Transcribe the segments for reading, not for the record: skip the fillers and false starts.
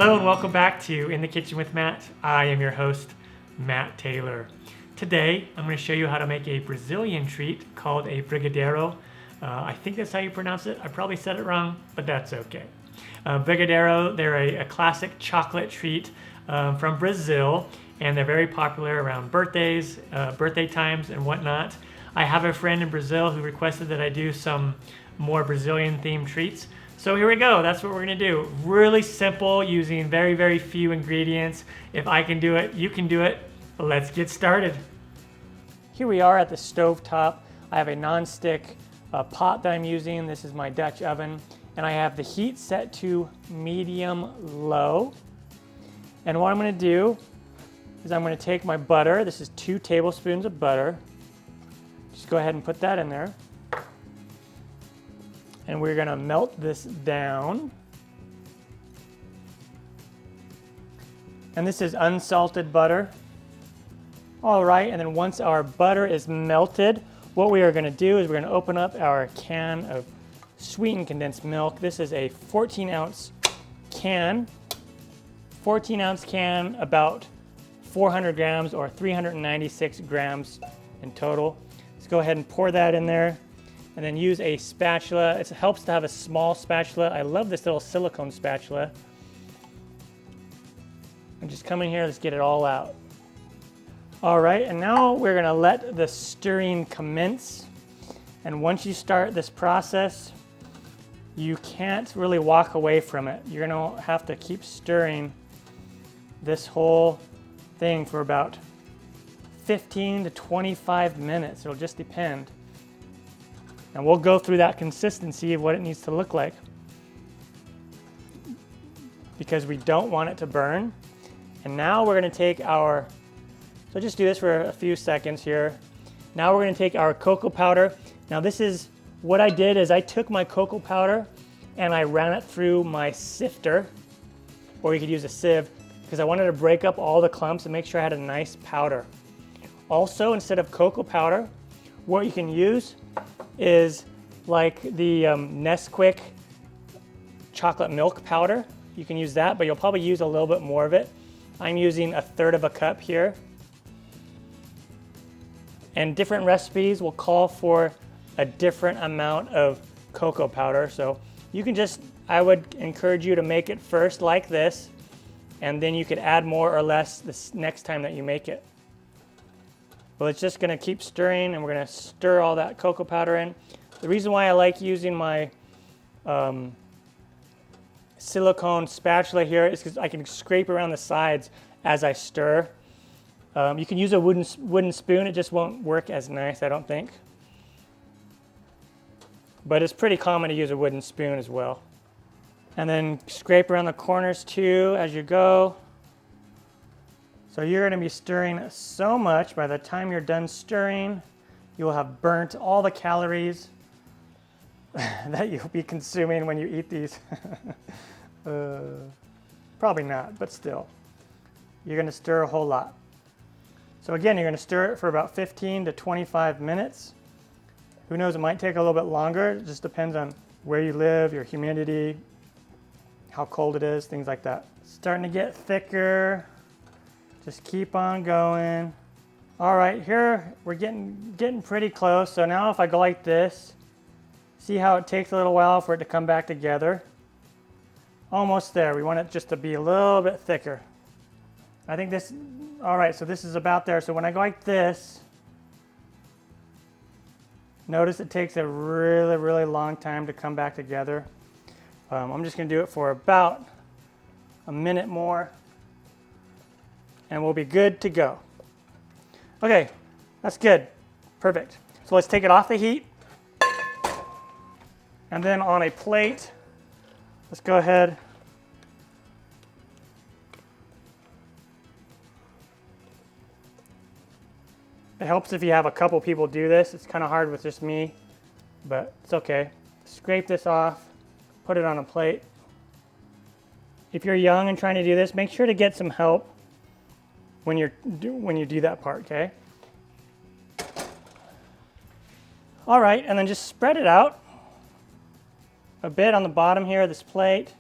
Hello and welcome back to In the Kitchen with Matt. I am your host, Matt Taylor. Today, I'm going to show you how to make a Brazilian treat called a Brigadeiro. I think that's how you pronounce it. I probably said it wrong, but that's okay. Brigadeiro, they're a classic chocolate treat from Brazil, and they're very popular around birthdays, birthday times, and whatnot. I have a friend in Brazil who requested that I do some more Brazilian-themed treats. So here we go, that's what we're gonna do. Really simple, using very, very few ingredients. If I can do it, you can do it. Let's get started. Here we are at the stove top. I have a non-stick pot that I'm using. This is my Dutch oven. And I have the heat set to medium-low. And what I'm gonna do is I'm gonna take my butter. This is 2 tablespoons of butter. Just go ahead and put that in there. And we're gonna melt this down. And this is unsalted butter. All right, and then once our butter is melted, what we are gonna do is we're gonna open up our can of sweetened condensed milk. This is a 14-ounce can. 14-ounce can, about 400 grams or 396 grams in total. Let's go ahead and pour that in there. And then use a spatula. It helps to have a small spatula. I love this little silicone spatula. And just come in here, let's get it all out. All right, and now we're gonna let the stirring commence. And once you start this process, you can't really walk away from it. You're gonna have to keep stirring this whole thing for about 15 to 25 minutes. It'll just depend. And we'll go through that consistency of what it needs to look like, because we don't want it to burn. And now we're going to take our, so just do this for a few seconds here. Now we're going to take our cocoa powder. Now this is, what I did is I took my cocoa powder and I ran it through my sifter, or you could use a sieve, because I wanted to break up all the clumps and make sure I had a nice powder. Also, instead of cocoa powder, what you can use is like the Nesquik chocolate milk powder. You can use that, but you'll probably use a little bit more of it. I'm using 1/3 of a cup here. And different recipes will call for a different amount of cocoa powder. So you can just, I would encourage you to make it first like this, and then you could add more or less this next time that you make it. Well, it's just gonna keep stirring, and we're gonna stir all that cocoa powder in. The reason why I like using my silicone spatula here is because I can scrape around the sides as I stir. You can use a wooden spoon, it just won't work as nice, I don't think. But it's pretty common to use a wooden spoon as well. And then scrape around the corners too as you go. So you're going to be stirring so much, by the time you're done stirring, you will have burnt all the calories that you'll be consuming when you eat these. Probably not, but still. You're going to stir a whole lot. So again, you're going to stir it for about 15 to 25 minutes. Who knows, it might take a little bit longer. It just depends on where you live, your humidity, how cold it is, things like that. It's starting to get thicker. Just keep on going. All right, here we're getting pretty close. So now if I go like this, see how it takes a little while for it to come back together? Almost there. We want it just to be a little bit thicker. I think this, all right, so this is about there. So when I go like this, notice it takes a really, really long time to come back together. I'm just gonna do it for about a minute more, and we'll be good to go. Okay, that's good, perfect. So let's take it off the heat. And then on a plate, let's go ahead. It helps if you have a couple people do this. It's kind of hard with just me, but it's okay. Scrape this off, put it on a plate. If you're young and trying to do this, make sure to get some help when you do that part, okay? All right, and then just spread it out a bit on the bottom here of this plate.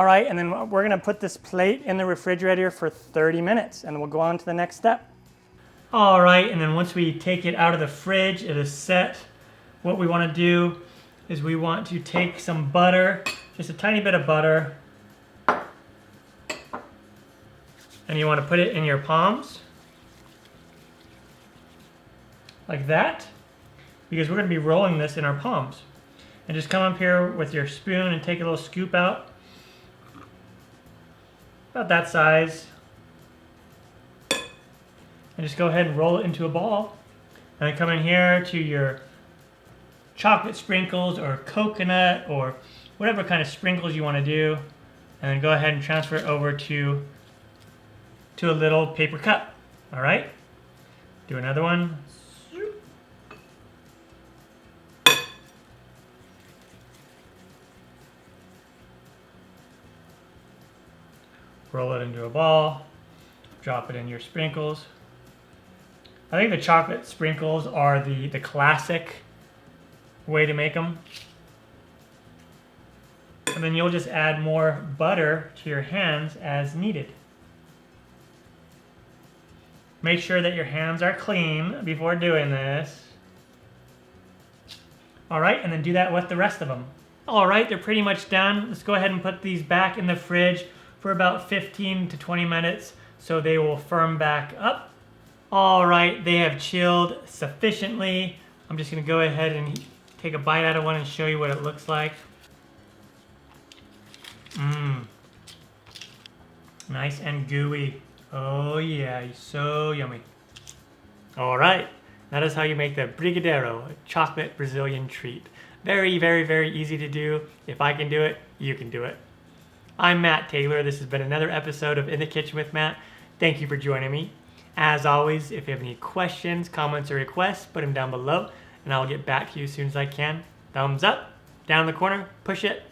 All right, and then we're gonna put this plate in the refrigerator for 30 minutes and we'll go on to the next step. All right, and then once we take it out of the fridge, it is set. What we wanna do is we want to take some butter, just a tiny bit of butter, and you wanna put it in your palms, like that, because we're gonna be rolling this in our palms. And just come up here with your spoon and take a little scoop out, about that size. And just go ahead and roll it into a ball. And then come in here to your chocolate sprinkles or coconut or whatever kind of sprinkles you want to do. And then go ahead and transfer it over to a little paper cup. All right? Do another one. Roll it into a ball. Drop it in your sprinkles. I think the chocolate sprinkles are the classic way to make them. And then you'll just add more butter to your hands as needed. Make sure that your hands are clean before doing this. All right, and then do that with the rest of them. All right, they're pretty much done. Let's go ahead and put these back in the fridge for about 15 to 20 minutes so they will firm back up. All right, they have chilled sufficiently. I'm just gonna go ahead and take a bite out of one and show you what it looks like. Nice and gooey. Oh yeah, so yummy. All right, that is how you make the Brigadeiro, a chocolate Brazilian treat. Very, very, very easy to do. If I can do it, you can do it. I'm Matt Taylor. This has been another episode of In the Kitchen with Matt. Thank you for joining me. As always, if you have any questions, comments, or requests, put them down below, and I'll get back to you as soon as I can. Thumbs up, down in the corner, push it.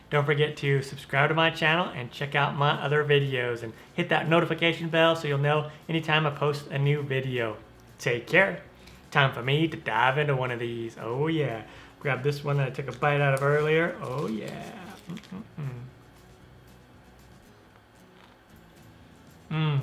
Don't forget to subscribe to my channel and check out my other videos and hit that notification bell so you'll know anytime I post a new video. Take care. Time for me to dive into one of these. Oh yeah. Grab this one that I took a bite out of earlier. Oh yeah. Mmm.